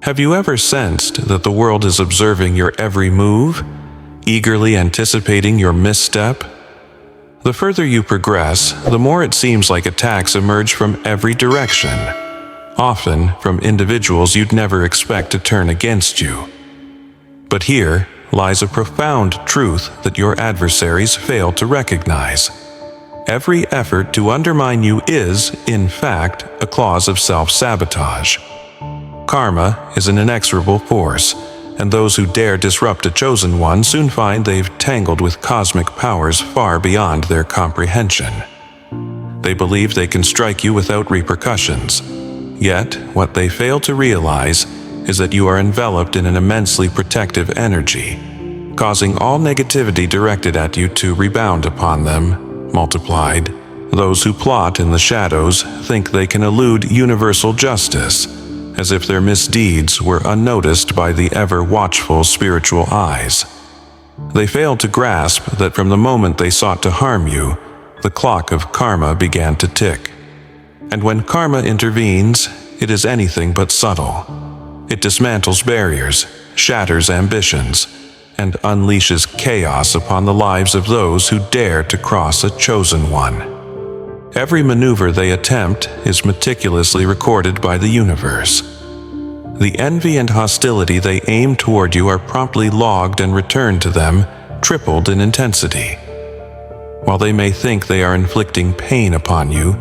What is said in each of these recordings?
Have you ever sensed that the world is observing your every move, eagerly anticipating your misstep? The further you progress, the more it seems like attacks emerge from every direction, often from individuals you'd never expect to turn against you. But here lies a profound truth that your adversaries fail to recognize. Every effort to undermine you is, in fact, a clause of self-sabotage. Karma is an inexorable force, and those who dare disrupt a chosen one soon find they've tangled with cosmic powers far beyond their comprehension. They believe they can strike you without repercussions. Yet, what they fail to realize is that you are enveloped in an immensely protective energy, causing all negativity directed at you to rebound upon them, multiplied. Those who plot in the shadows think they can elude universal justice, as if their misdeeds were unnoticed by the ever-watchful spiritual eyes. They fail to grasp that from the moment they sought to harm you, the clock of karma began to tick. And when karma intervenes, it is anything but subtle. It dismantles barriers, shatters ambitions, and unleashes chaos upon the lives of those who dare to cross a chosen one. Every maneuver they attempt is meticulously recorded by the universe. The envy and hostility they aim toward you are promptly logged and returned to them, tripled in intensity. While they may think they are inflicting pain upon you,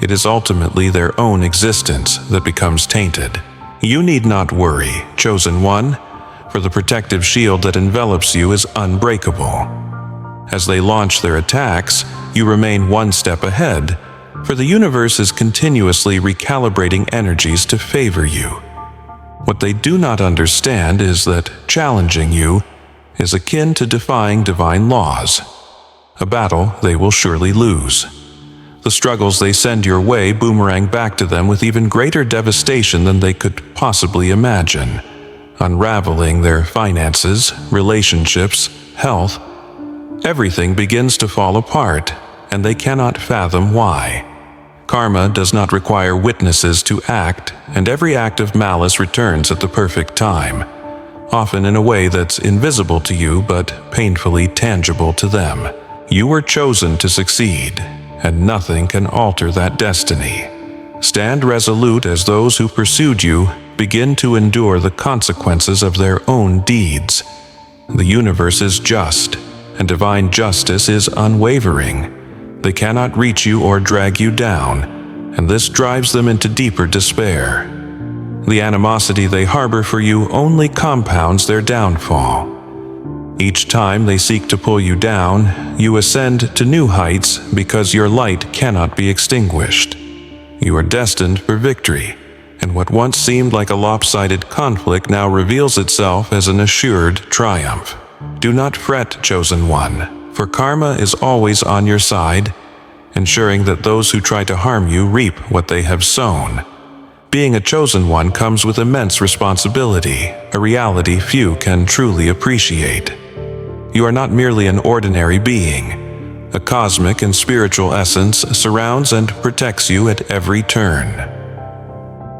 it is ultimately their own existence that becomes tainted. You need not worry, chosen one, for the protective shield that envelops you is unbreakable. As they launch their attacks, you remain one step ahead, for the universe is continuously recalibrating energies to favor you. What they do not understand is that challenging you is akin to defying divine laws, a battle they will surely lose. The struggles they send your way boomerang back to them with even greater devastation than they could possibly imagine, unraveling their finances, relationships, health. Everything begins to fall apart, and they cannot fathom why. Karma does not require witnesses to act, and every act of malice returns at the perfect time, often in a way that's invisible to you but painfully tangible to them. You were chosen to succeed, and nothing can alter that destiny. Stand resolute as those who pursued you begin to endure the consequences of their own deeds. The universe is just, and divine justice is unwavering. They cannot reach you or drag you down, and this drives them into deeper despair. The animosity they harbor for you only compounds their downfall. Each time they seek to pull you down, you ascend to new heights because your light cannot be extinguished. You are destined for victory, and what once seemed like a lopsided conflict now reveals itself as an assured triumph. Do not fret, chosen one, for karma is always on your side, ensuring that those who try to harm you reap what they have sown. Being a chosen one comes with immense responsibility, a reality few can truly appreciate. You are not merely an ordinary being. A cosmic and spiritual essence surrounds and protects you at every turn.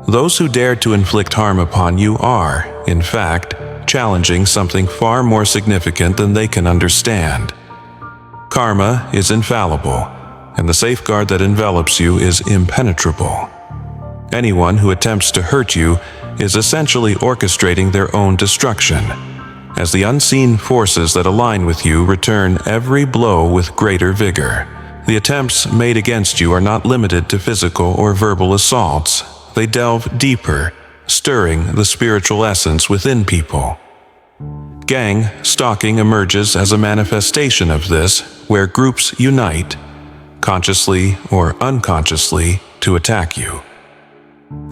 Those who dare to inflict harm upon you are, in fact, challenging something far more significant than they can understand. Karma is infallible, and the safeguard that envelops you is impenetrable. Anyone who attempts to hurt you is essentially orchestrating their own destruction, as the unseen forces that align with you return every blow with greater vigor. The attempts made against you are not limited to physical or verbal assaults. They delve deeper, stirring the spiritual essence within people. Gang stalking emerges as a manifestation of this, where groups unite, consciously or unconsciously, to attack you.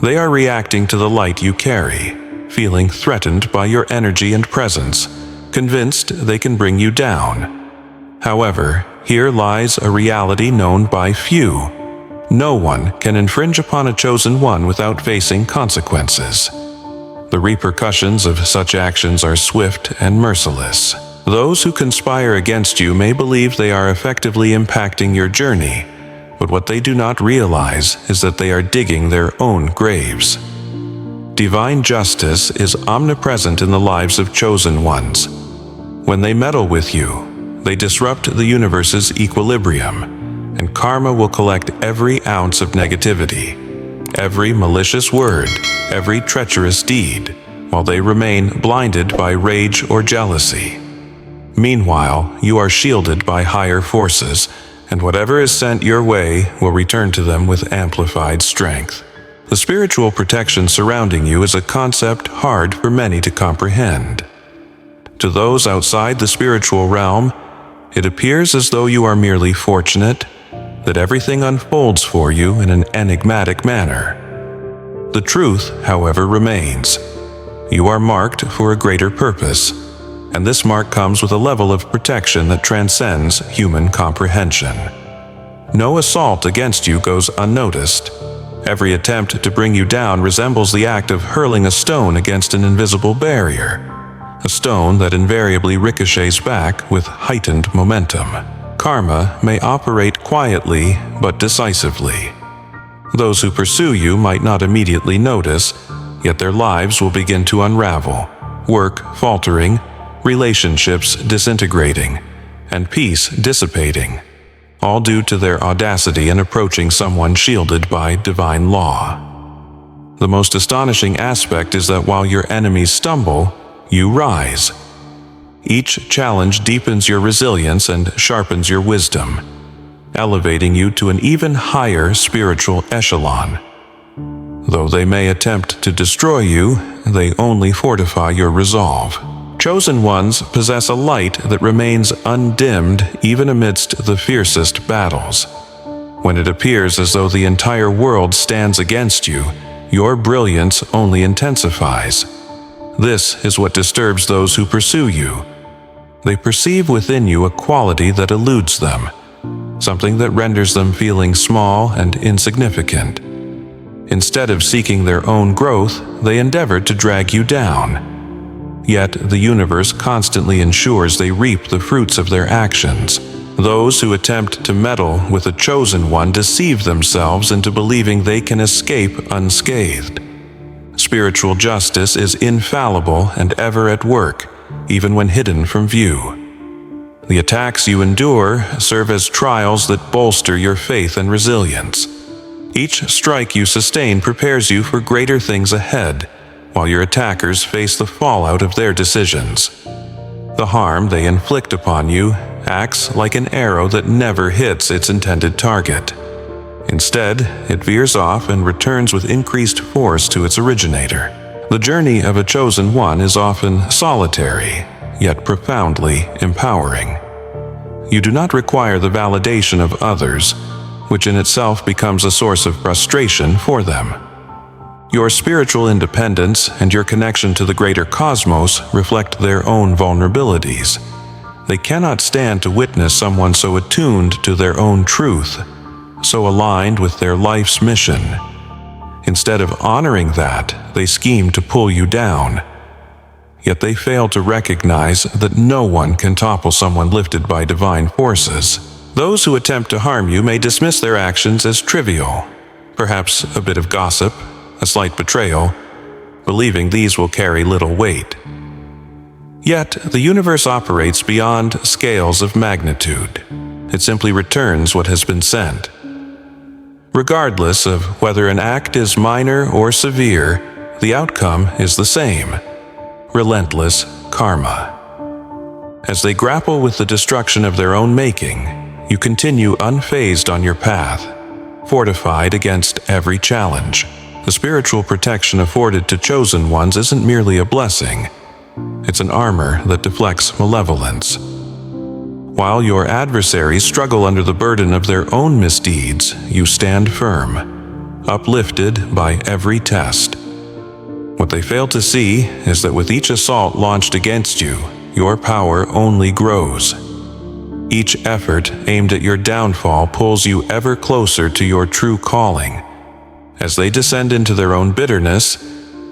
They are reacting to the light you carry, feeling threatened by your energy and presence, convinced they can bring you down. However, here lies a reality known by few. No one can infringe upon a chosen one without facing consequences. The repercussions of such actions are swift and merciless. Those who conspire against you may believe they are effectively impacting your journey, but what they do not realize is that they are digging their own graves. divine justice is omnipresent in the lives of chosen ones. When they meddle with you, they disrupt the universe's equilibrium, and karma will collect every ounce of negativity, every malicious word, every treacherous deed, while they remain blinded by rage or jealousy. Meanwhile, you are shielded by higher forces, and whatever is sent your way will return to them with amplified strength. The spiritual protection surrounding you is a concept hard for many to comprehend. To those outside the spiritual realm, it appears as though you are merely fortunate, that everything unfolds for you in an enigmatic manner. The truth, however, remains. You are marked for a greater purpose, and this mark comes with a level of protection that transcends human comprehension. No assault against you goes unnoticed. Every attempt to bring you down resembles the act of hurling a stone against an invisible barrier, a stone that invariably ricochets back with heightened momentum. Karma may operate quietly but decisively. Those who pursue you might not immediately notice, yet their lives will begin to unravel, work faltering, relationships disintegrating, and peace dissipating, all due to their audacity in approaching someone shielded by divine law. The most astonishing aspect is that while your enemies stumble, you rise. Each challenge deepens your resilience and sharpens your wisdom, elevating you to an even higher spiritual echelon. Though they may attempt to destroy you, they only fortify your resolve. Chosen ones possess a light that remains undimmed even amidst the fiercest battles. When it appears as though the entire world stands against you, your brilliance only intensifies. This is what disturbs those who pursue you. They perceive within you a quality that eludes them, something that renders them feeling small and insignificant. Instead of seeking their own growth, they endeavor to drag you down. Yet the universe constantly ensures they reap the fruits of their actions. Those who attempt to meddle with a chosen one deceive themselves into believing they can escape unscathed. Spiritual justice is infallible and ever at work, even when hidden from view. The attacks you endure serve as trials that bolster your faith and resilience. Each strike you sustain prepares you for greater things ahead, while your attackers face the fallout of their decisions. The harm they inflict upon you acts like an arrow that never hits its intended target. Instead, it veers off and returns with increased force to its originator. The journey of a chosen one is often solitary, yet profoundly empowering. You do not require the validation of others, which in itself becomes a source of frustration for them. Your spiritual independence and your connection to the greater cosmos reflect their own vulnerabilities. They cannot stand to witness someone so attuned to their own truth, so aligned with their life's mission. Instead of honoring that, they scheme to pull you down. Yet they fail to recognize that no one can topple someone lifted by divine forces. Those who attempt to harm you may dismiss their actions as trivial, perhaps a bit of gossip, a slight betrayal, believing these will carry little weight. Yet, the universe operates beyond scales of magnitude. It simply returns what has been sent. Regardless of whether an act is minor or severe, the outcome is the same: relentless karma. As they grapple with the destruction of their own making, you continue unfazed on your path, fortified against every challenge. The spiritual protection afforded to chosen ones isn't merely a blessing. It's an armor that deflects malevolence. While your adversaries struggle under the burden of their own misdeeds, you stand firm, uplifted by every test. What they fail to see is that with each assault launched against you, your power only grows. Each effort aimed at your downfall pulls you ever closer to your true calling. As they descend into their own bitterness,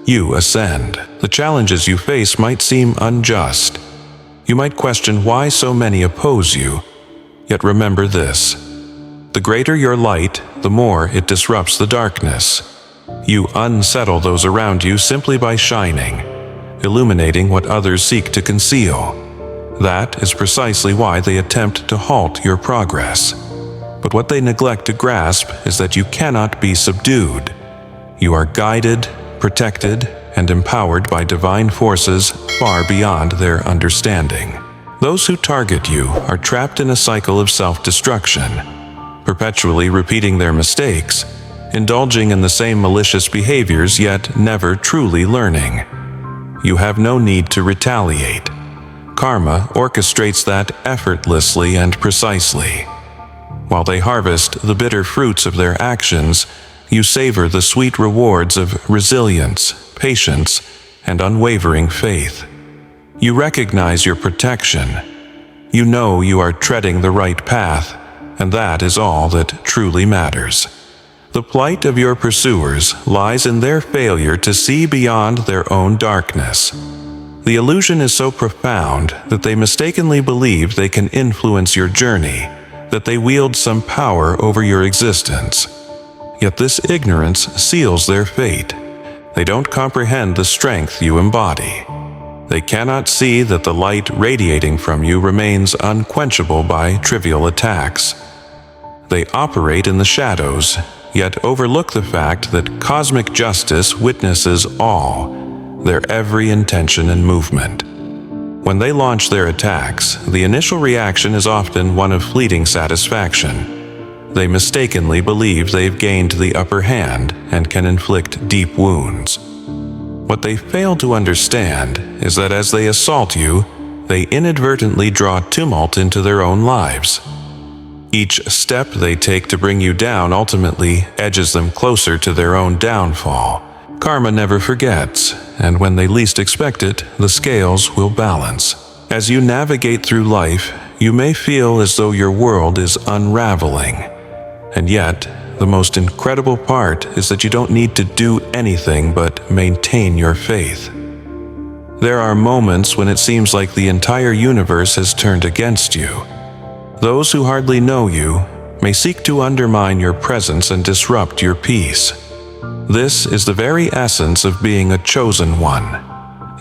you ascend. The challenges you face might seem unjust. You might question why so many oppose you. Yet remember this: the greater your light, the more it disrupts the darkness. You unsettle those around you simply by shining, illuminating what others seek to conceal. That is precisely why they attempt to halt your progress. But what they neglect to grasp is that you cannot be subdued. You are guided, protected, and empowered by divine forces far beyond their understanding. Those who target you are trapped in a cycle of self-destruction, perpetually repeating their mistakes, indulging in the same malicious behaviors yet never truly learning. You have no need to retaliate. Karma orchestrates that effortlessly and precisely. While they harvest the bitter fruits of their actions, you savor the sweet rewards of resilience, patience, and unwavering faith. You recognize your protection. You know you are treading the right path, and that is all that truly matters. The plight of your pursuers lies in their failure to see beyond their own darkness. The illusion is so profound that they mistakenly believe they can influence your journey, that they wield some power over your existence. Yet this ignorance seals their fate. They don't comprehend the strength you embody. They cannot see that the light radiating from you remains unquenchable by trivial attacks. They operate in the shadows, yet overlook the fact that cosmic justice witnesses all, their every intention and movement. When they launch their attacks, the initial reaction is often one of fleeting satisfaction. They mistakenly believe they've gained the upper hand and can inflict deep wounds. What they fail to understand is that as they assault you, they inadvertently draw tumult into their own lives. Each step they take to bring you down ultimately edges them closer to their own downfall. Karma never forgets, and when they least expect it, the scales will balance. As you navigate through life, you may feel as though your world is unraveling. And yet, the most incredible part is that you don't need to do anything but maintain your faith. There are moments when it seems like the entire universe has turned against you. Those who hardly know you may seek to undermine your presence and disrupt your peace. This is the very essence of being a chosen one.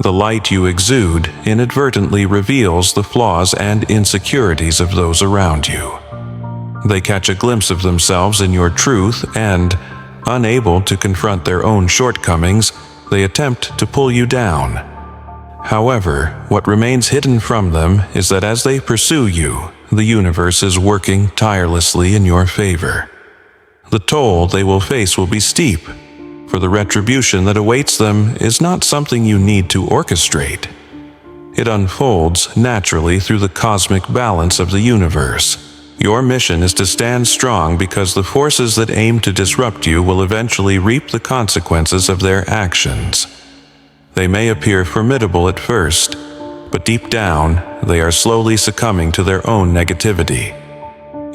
The light you exude inadvertently reveals the flaws and insecurities of those around you. They catch a glimpse of themselves in your truth and, unable to confront their own shortcomings, they attempt to pull you down. However, what remains hidden from them is that as they pursue you, the universe is working tirelessly in your favor. The toll they will face will be steep, for the retribution that awaits them is not something you need to orchestrate. It unfolds naturally through the cosmic balance of the universe. Your mission is to stand strong because the forces that aim to disrupt you will eventually reap the consequences of their actions. They may appear formidable at first, but deep down, they are slowly succumbing to their own negativity.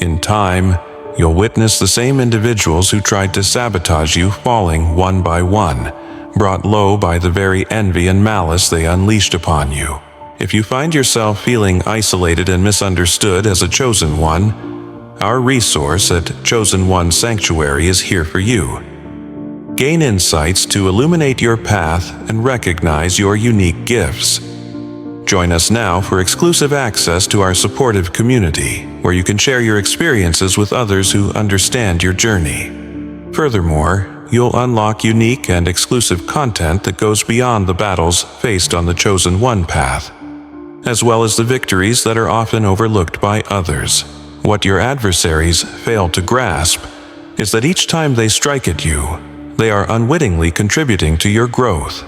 In time, you'll witness the same individuals who tried to sabotage you falling one by one, brought low by the very envy and malice they unleashed upon you. If you find yourself feeling isolated and misunderstood as a chosen one, our resource at Chosen One Sanctuary is here for you. Gain insights to illuminate your path and recognize your unique gifts. Join us now for exclusive access to our supportive community, where you can share your experiences with others who understand your journey. Furthermore, you'll unlock unique and exclusive content that goes beyond the battles faced on the Chosen One path, as well as the victories that are often overlooked by others. What your adversaries fail to grasp is that each time they strike at you, they are unwittingly contributing to your growth.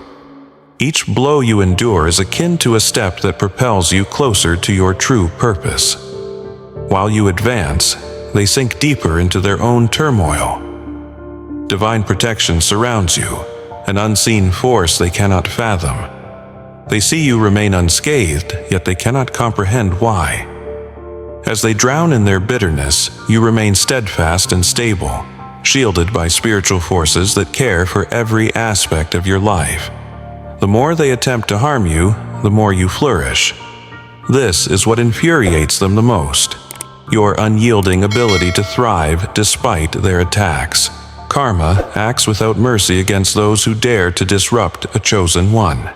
Each blow you endure is akin to a step that propels you closer to your true purpose. While you advance, they sink deeper into their own turmoil. Divine protection surrounds you, an unseen force they cannot fathom. They see you remain unscathed, yet they cannot comprehend why. As they drown in their bitterness, you remain steadfast and stable, shielded by spiritual forces that care for every aspect of your life. The more they attempt to harm you, the more you flourish. This is what infuriates them the most: your unyielding ability to thrive despite their attacks. Karma acts without mercy against those who dare to disrupt a chosen one.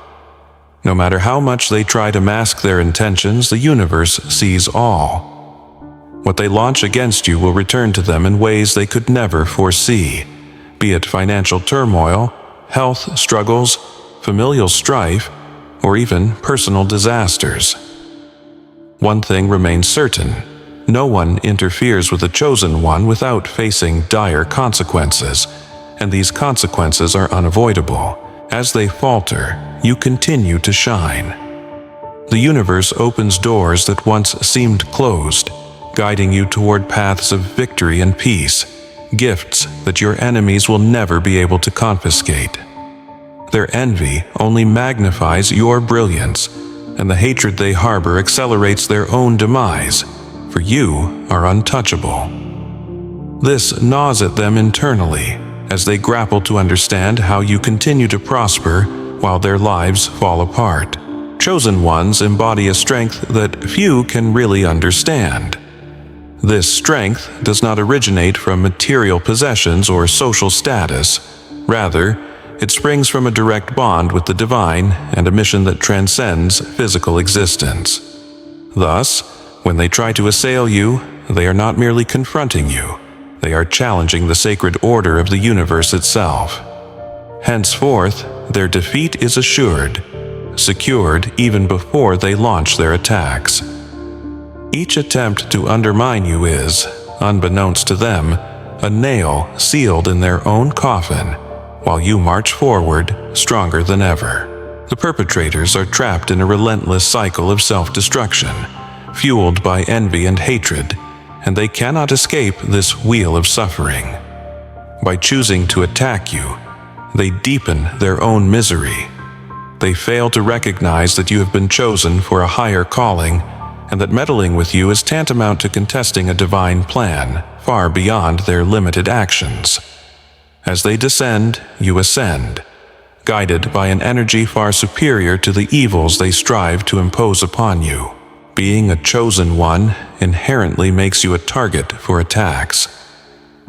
No matter how much they try to mask their intentions, the universe sees all. What they launch against you will return to them in ways they could never foresee, be it financial turmoil, health struggles, familial strife, or even personal disasters. One thing remains certain: no one interferes with the chosen one without facing dire consequences, and these consequences are unavoidable. As they falter, you continue to shine. The universe opens doors that once seemed closed, guiding you toward paths of victory and peace, gifts that your enemies will never be able to confiscate. Their envy only magnifies your brilliance, and the hatred they harbor accelerates their own demise, for you are untouchable. This gnaws at them internally, as they grapple to understand how you continue to prosper while their lives fall apart. Chosen ones embody a strength that few can really understand. This strength does not originate from material possessions or social status. Rather, it springs from a direct bond with the divine and a mission that transcends physical existence. Thus, when they try to assail you, they are not merely confronting you. They are challenging the sacred order of the universe itself. Henceforth, their defeat is assured, secured even before they launch their attacks. Each attempt to undermine you is, unbeknownst to them, a nail sealed in their own coffin, while you march forward stronger than ever. The perpetrators are trapped in a relentless cycle of self-destruction, fueled by envy and hatred, and they cannot escape this wheel of suffering. By choosing to attack you, they deepen their own misery. They fail to recognize that you have been chosen for a higher calling, and that meddling with you is tantamount to contesting a divine plan far beyond their limited actions. As they descend, you ascend, guided by an energy far superior to the evils they strive to impose upon you. Being a chosen one inherently makes you a target for attacks.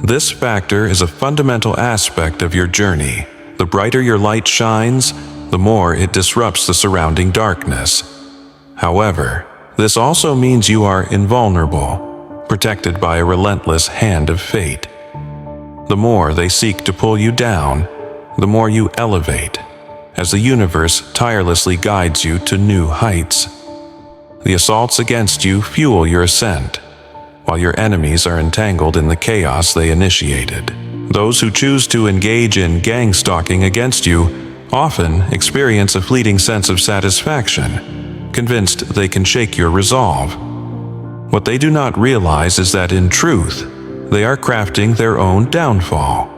This factor is a fundamental aspect of your journey. The brighter your light shines, the more it disrupts the surrounding darkness. However, this also means you are invulnerable, protected by a relentless hand of fate. The more they seek to pull you down, the more you elevate, as the universe tirelessly guides you to new heights. The assaults against you fuel your ascent, while your enemies are entangled in the chaos they initiated. Those who choose to engage in gang stalking against you often experience a fleeting sense of satisfaction, convinced they can shake your resolve. What they do not realize is that in truth, they are crafting their own downfall.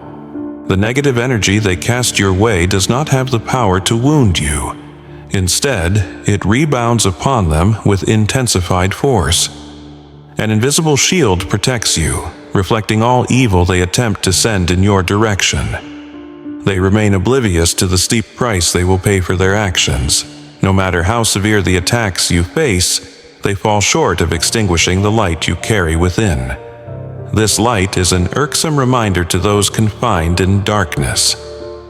The negative energy they cast your way does not have the power to wound you. Instead, it rebounds upon them with intensified force. An invisible shield protects you, reflecting all evil they attempt to send in your direction. They remain oblivious to the steep price they will pay for their actions. No matter how severe the attacks you face, they fall short of extinguishing the light you carry within. This light is an irksome reminder to those confined in darkness.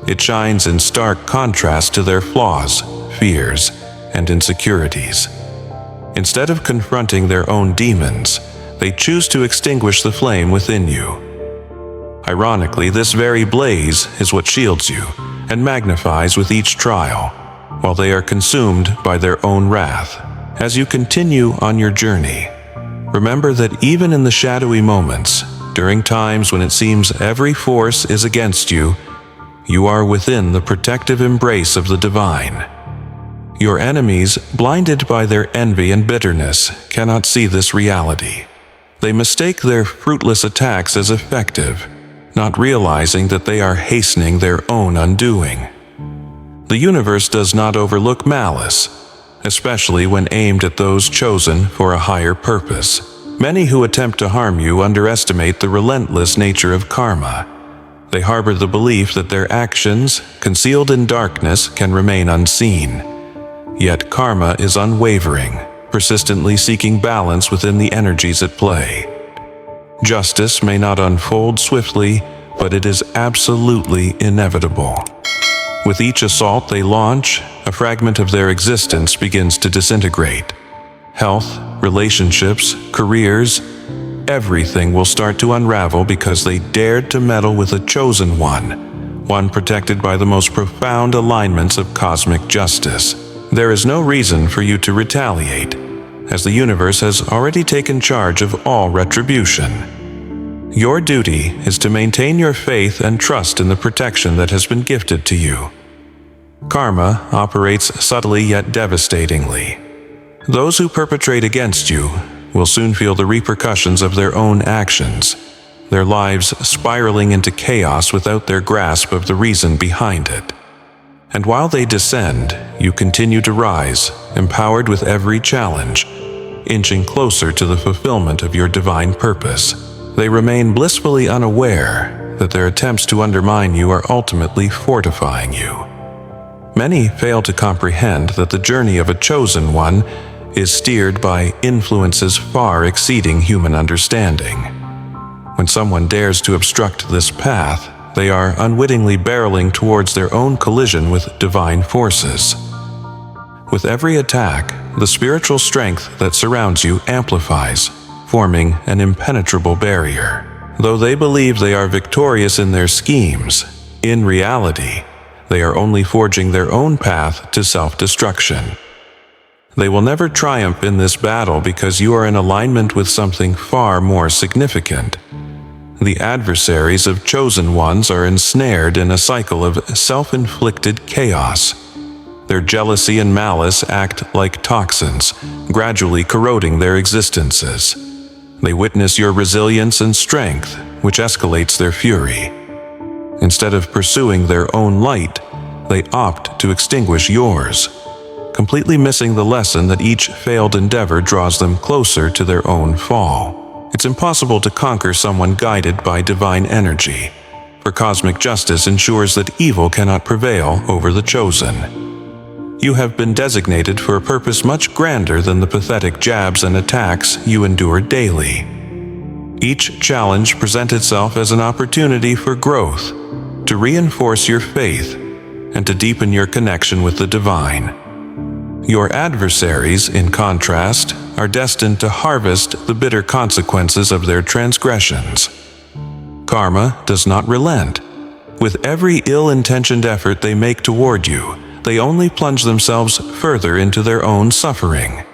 It shines in stark contrast to their flaws, fears, and insecurities. Instead of confronting their own demons, they choose to extinguish the flame within you. Ironically, this very blaze is what shields you and magnifies with each trial, while they are consumed by their own wrath. As you continue on your journey, remember that even in the shadowy moments, during times when it seems every force is against you, you are within the protective embrace of the divine. Your enemies, blinded by their envy and bitterness, cannot see this reality. They mistake their fruitless attacks as effective, not realizing that they are hastening their own undoing. The universe does not overlook malice, especially when aimed at those chosen for a higher purpose. Many who attempt to harm you underestimate the relentless nature of karma. They harbor the belief that their actions, concealed in darkness, can remain unseen. Yet karma is unwavering, persistently seeking balance within the energies at play. Justice may not unfold swiftly, but it is absolutely inevitable. With each assault they launch, a fragment of their existence begins to disintegrate. Health, relationships, careers, everything will start to unravel because they dared to meddle with a chosen one protected by the most profound alignments of cosmic justice. There is no reason for you to retaliate, as the universe has already taken charge of all retribution. Your duty is to maintain your faith and trust in the protection that has been gifted to you. Karma operates subtly yet devastatingly. Those who perpetrate against you will soon feel the repercussions of their own actions, their lives spiraling into chaos without their grasp of the reason behind it. And while they descend, you continue to rise, empowered with every challenge, inching closer to the fulfillment of your divine purpose. They remain blissfully unaware that their attempts to undermine you are ultimately fortifying you. Many fail to comprehend that the journey of a chosen one is steered by influences far exceeding human understanding. When someone dares to obstruct this path, they are unwittingly barreling towards their own collision with divine forces. With every attack, the spiritual strength that surrounds you amplifies, forming an impenetrable barrier. Though they believe they are victorious in their schemes, in reality, they are only forging their own path to self-destruction. They will never triumph in this battle because you are in alignment with something far more significant. The adversaries of chosen ones are ensnared in a cycle of self-inflicted chaos. Their jealousy and malice act like toxins, gradually corroding their existences. They witness your resilience and strength, which escalates their fury. Instead of pursuing their own light, they opt to extinguish yours, completely missing the lesson that each failed endeavor draws them closer to their own fall. It's impossible to conquer someone guided by divine energy, for cosmic justice ensures that evil cannot prevail over the chosen. You have been designated for a purpose much grander than the pathetic jabs and attacks you endure daily. Each challenge presents itself as an opportunity for growth, to reinforce your faith, and to deepen your connection with the divine. Your adversaries, in contrast, are destined to harvest the bitter consequences of their transgressions. Karma does not relent. With every ill-intentioned effort they make toward you, they only plunge themselves further into their own suffering.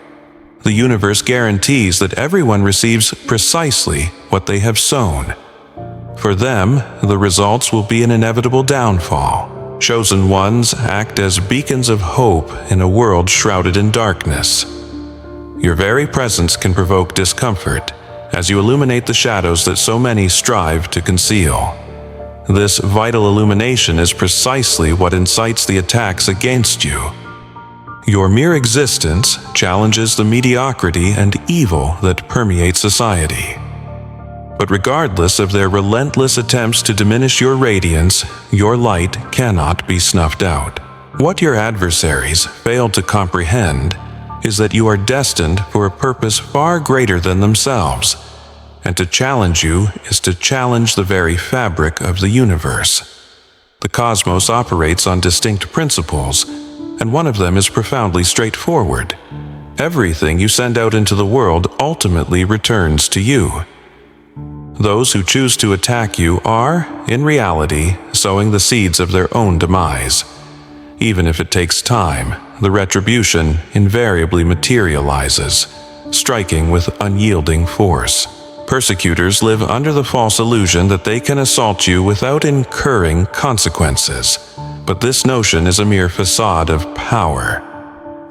The universe guarantees that everyone receives precisely what they have sown. For them, the results will be an inevitable downfall. Chosen ones act as beacons of hope in a world shrouded in darkness. Your very presence can provoke discomfort as you illuminate the shadows that so many strive to conceal. This vital illumination is precisely what incites the attacks against you. Your mere existence challenges the mediocrity and evil that permeate society. But regardless of their relentless attempts to diminish your radiance, your light cannot be snuffed out. What your adversaries fail to comprehend is that you are destined for a purpose far greater than themselves, and to challenge you is to challenge the very fabric of the universe. The cosmos operates on distinct principles, and one of them is profoundly straightforward. Everything you send out into the world ultimately returns to you. Those who choose to attack you are, in reality, sowing the seeds of their own demise. Even if it takes time, the retribution invariably materializes, striking with unyielding force. Persecutors live under the false illusion that they can assault you without incurring consequences, but this notion is a mere facade of power.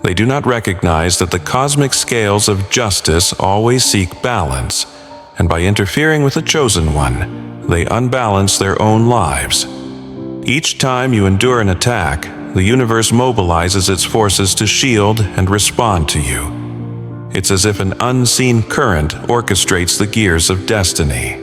They do not recognize that the cosmic scales of justice always seek balance, and by interfering with the chosen one, they unbalance their own lives. Each time you endure an attack, the universe mobilizes its forces to shield and respond to you. It's as if an unseen current orchestrates the gears of destiny.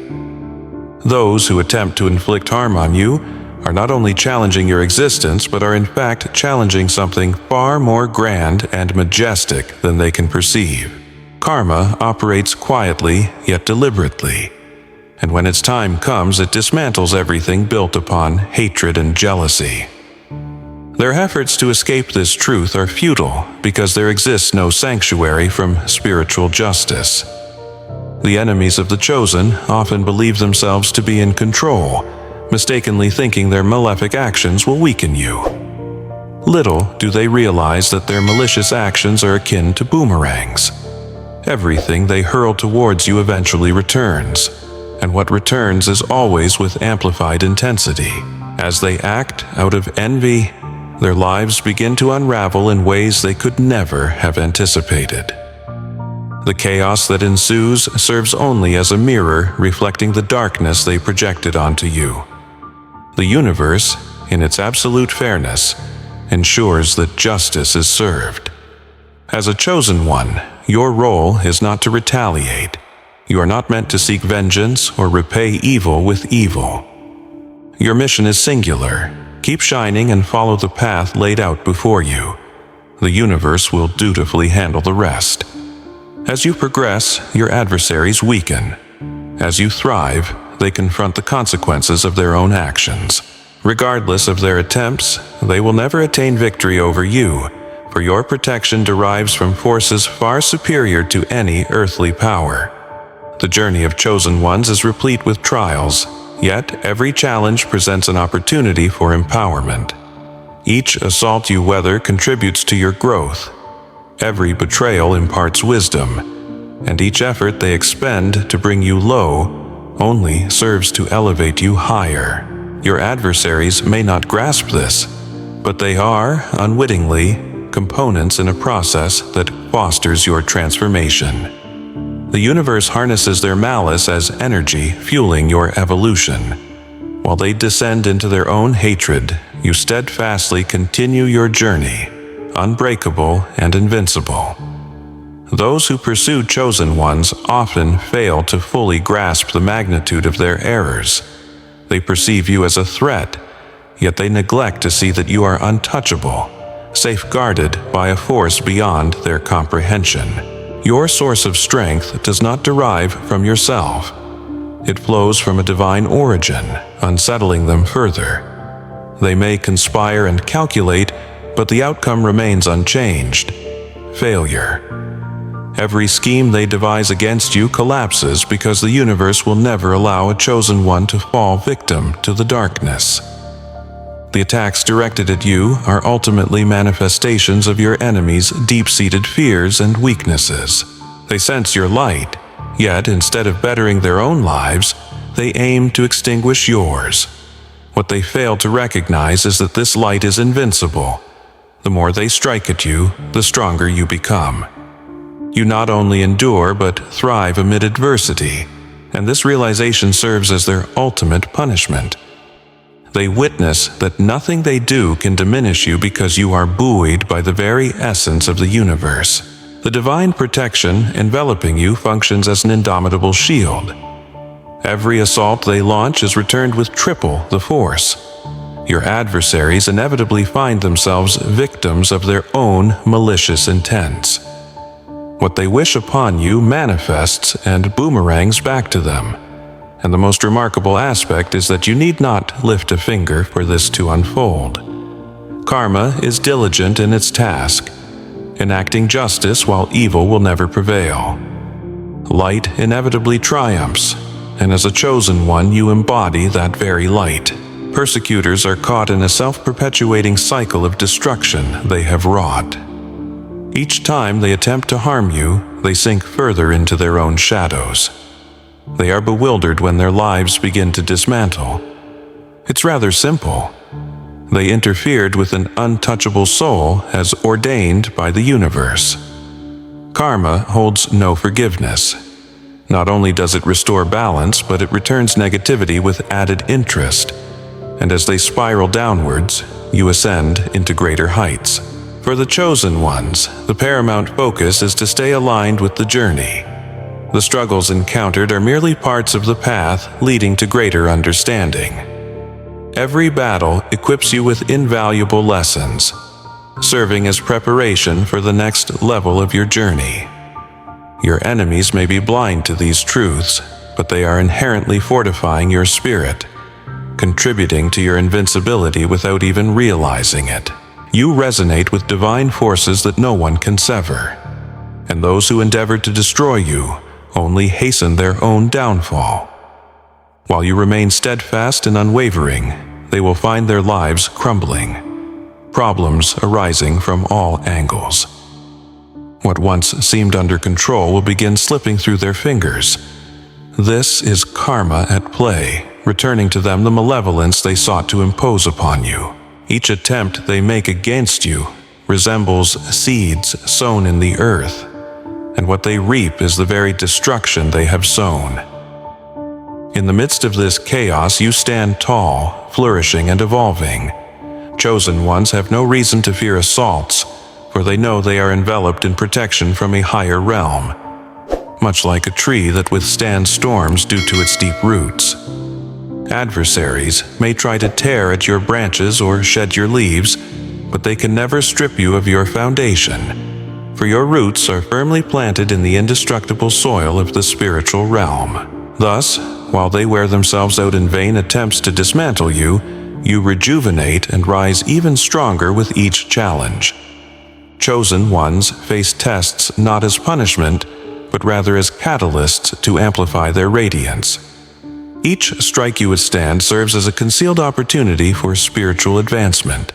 Those who attempt to inflict harm on you are not only challenging your existence, but are in fact challenging something far more grand and majestic than they can perceive. Karma operates quietly yet deliberately, and when its time comes, it dismantles everything built upon hatred and jealousy. Their efforts to escape this truth are futile because there exists no sanctuary from spiritual justice. The enemies of the chosen often believe themselves to be in control, mistakenly thinking their malefic actions will weaken you. Little do they realize that their malicious actions are akin to boomerangs. Everything they hurl towards you eventually returns, and what returns is always with amplified intensity. As they act out of envy, their lives begin to unravel in ways they could never have anticipated. The chaos that ensues serves only as a mirror reflecting the darkness they projected onto you. The universe, in its absolute fairness, ensures that justice is served. As a chosen one, your role is not to retaliate. You are not meant to seek vengeance or repay evil with evil. Your mission is singular. Keep shining and follow the path laid out before you. The universe will dutifully handle the rest. As you progress, your adversaries weaken. As you thrive, they confront the consequences of their own actions. Regardless of their attempts, they will never attain victory over you, for your protection derives from forces far superior to any earthly power. The journey of chosen ones is replete with trials, yet every challenge presents an opportunity for empowerment. Each assault you weather contributes to your growth. Every betrayal imparts wisdom, and each effort they expend to bring you low only serves to elevate you higher. Your adversaries may not grasp this, but they are, unwittingly, components in a process that fosters your transformation. The universe harnesses their malice as energy, fueling your evolution. While they descend into their own hatred, you steadfastly continue your journey, unbreakable and invincible. Those who pursue chosen ones often fail to fully grasp the magnitude of their errors. They perceive you as a threat, yet they neglect to see that you are untouchable, safeguarded by a force beyond their comprehension. Your source of strength does not derive from yourself. It flows from a divine origin, unsettling them further. They may conspire and calculate, but the outcome remains unchanged: failure. Every scheme they devise against you collapses because the universe will never allow a chosen one to fall victim to the darkness. The attacks directed at you are ultimately manifestations of your enemy's deep-seated fears and weaknesses. They sense your light, yet instead of bettering their own lives, they aim to extinguish yours. What they fail to recognize is that this light is invincible. The more they strike at you, the stronger you become. You not only endure but thrive amid adversity, and this realization serves as their ultimate punishment. They witness that nothing they do can diminish you because you are buoyed by the very essence of the universe. The divine protection enveloping you functions as an indomitable shield. Every assault they launch is returned with triple the force. Your adversaries inevitably find themselves victims of their own malicious intents. What they wish upon you manifests and boomerangs back to them. And the most remarkable aspect is that you need not lift a finger for this to unfold. Karma is diligent in its task, enacting justice while evil will never prevail. Light inevitably triumphs, and as a chosen one you embody that very light. Persecutors are caught in a self-perpetuating cycle of destruction they have wrought. Each time they attempt to harm you, they sink further into their own shadows. They are bewildered when their lives begin to dismantle. It's rather simple. They interfered with an untouchable soul as ordained by the universe. Karma holds no forgiveness. Not only does it restore balance, but it returns negativity with added interest. And as they spiral downwards, you ascend into greater heights. For the chosen ones, the paramount focus is to stay aligned with the journey. The struggles encountered are merely parts of the path leading to greater understanding. Every battle equips you with invaluable lessons, serving as preparation for the next level of your journey. Your enemies may be blind to these truths, but they are inherently fortifying your spirit, contributing to your invincibility without even realizing it. You resonate with divine forces that no one can sever, and those who endeavor to destroy you only hasten their own downfall. While you remain steadfast and unwavering, they will find their lives crumbling, problems arising from all angles. What once seemed under control will begin slipping through their fingers. This is karma at play, returning to them the malevolence they sought to impose upon you. Each attempt they make against you resembles seeds sown in the earth, and what they reap is the very destruction they have sown. In the midst of this chaos, you stand tall, flourishing and evolving. Chosen ones have no reason to fear assaults, for they know they are enveloped in protection from a higher realm, much like a tree that withstands storms due to its deep roots. Adversaries may try to tear at your branches or shed your leaves, but they can never strip you of your foundation, for your roots are firmly planted in the indestructible soil of the spiritual realm. Thus, while they wear themselves out in vain attempts to dismantle you, you rejuvenate and rise even stronger with each challenge. Chosen ones face tests not as punishment, but rather as catalysts to amplify their radiance. Each strike you withstand serves as a concealed opportunity for spiritual advancement,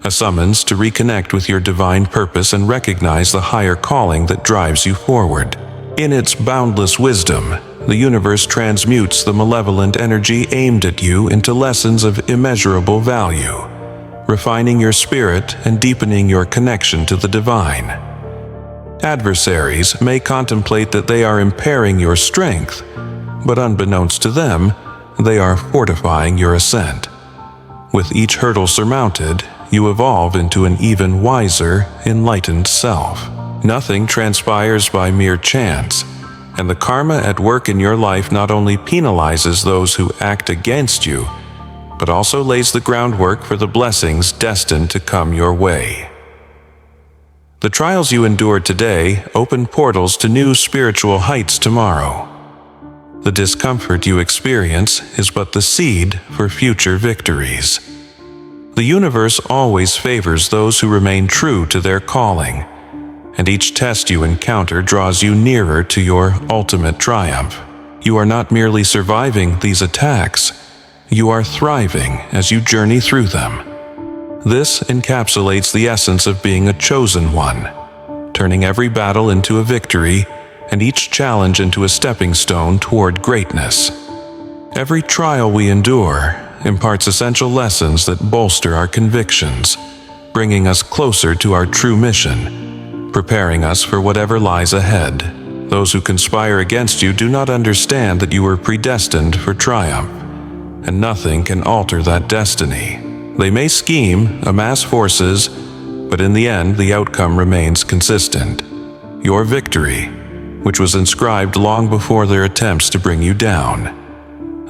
a summons to reconnect with your divine purpose and recognize the higher calling that drives you forward. In its boundless wisdom, the universe transmutes the malevolent energy aimed at you into lessons of immeasurable value, refining your spirit and deepening your connection to the divine. Adversaries may contemplate that they are impairing your strength, but unbeknownst to them, they are fortifying your ascent. With each hurdle surmounted, you evolve into an even wiser, enlightened self. Nothing transpires by mere chance, and the karma at work in your life not only penalizes those who act against you, but also lays the groundwork for the blessings destined to come your way. The trials you endure today open portals to new spiritual heights tomorrow. The discomfort you experience is but the seed for future victories. The universe always favors those who remain true to their calling, and each test you encounter draws you nearer to your ultimate triumph. You are not merely surviving these attacks, you are thriving as you journey through them. This encapsulates the essence of being a chosen one, turning every battle into a victory and each challenge into a stepping stone toward greatness. Every trial we endure imparts essential lessons that bolster our convictions, bringing us closer to our true mission, preparing us for whatever lies ahead. Those who conspire against you do not understand that you were predestined for triumph, and nothing can alter that destiny. They may scheme, amass forces, but in the end the outcome remains consistent. Your victory, which was inscribed long before their attempts to bring you down.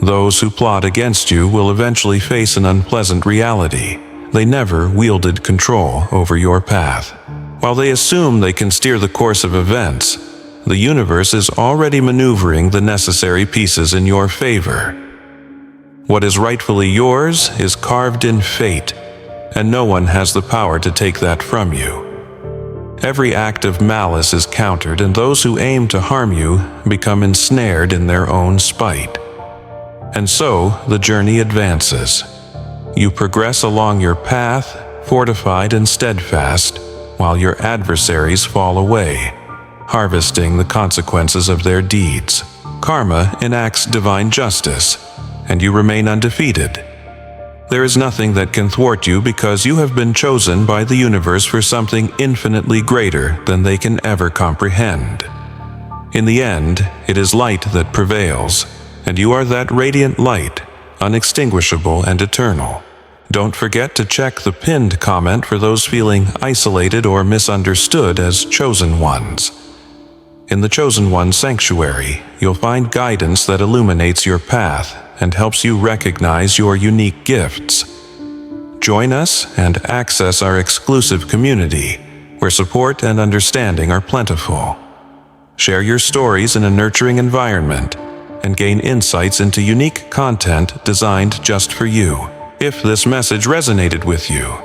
Those who plot against you will eventually face an unpleasant reality. They never wielded control over your path. While they assume they can steer the course of events, the universe is already maneuvering the necessary pieces in your favor. What is rightfully yours is carved in fate, and no one has the power to take that from you. Every act of malice is countered, and those who aim to harm you become ensnared in their own spite. And so the journey advances. You progress along your path, fortified and steadfast, while your adversaries fall away, harvesting the consequences of their deeds. Karma enacts divine justice, and you remain undefeated. There is nothing that can thwart you because you have been chosen by the universe for something infinitely greater than they can ever comprehend. In the end, it is light that prevails, and you are that radiant light, unextinguishable and eternal. Don't forget to check the pinned comment for those feeling isolated or misunderstood as chosen ones. In the Chosen One Sanctuary, you'll find guidance that illuminates your path and helps you recognize your unique gifts. Join us and access our exclusive community, where support and understanding are plentiful. Share your stories in a nurturing environment, and gain insights into unique content designed just for you. If this message resonated with you,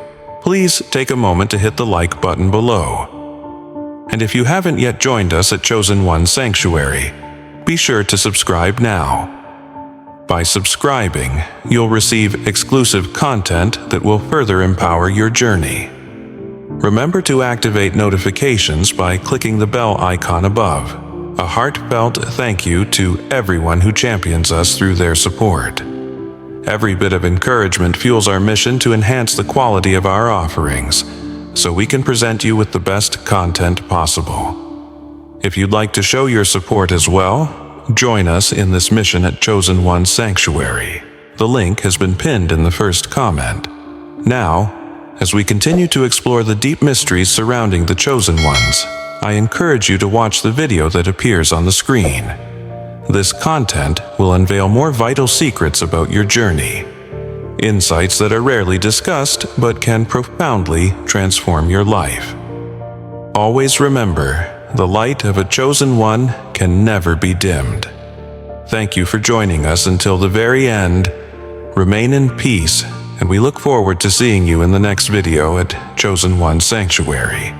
please take a moment to hit the like button below. And if you haven't yet joined us at Chosen One Sanctuary, be sure to subscribe now. By subscribing, you'll receive exclusive content that will further empower your journey. Remember to activate notifications by clicking the bell icon above. A heartfelt thank you to everyone who champions us through their support. Every bit of encouragement fuels our mission to enhance the quality of our offerings, so we can present you with the best content possible. If you'd like to show your support as well, join us in this mission at Chosen One Sanctuary. The link has been pinned in the first comment. Now, as we continue to explore the deep mysteries surrounding the Chosen Ones, I encourage you to watch the video that appears on the screen. This content will unveil more vital secrets about your journey. Insights that are rarely discussed but can profoundly transform your life. Always remember, the light of a chosen one can never be dimmed. Thank you for joining us until the very end. Remain in peace, and we look forward to seeing you in the next video at Chosen One Sanctuary.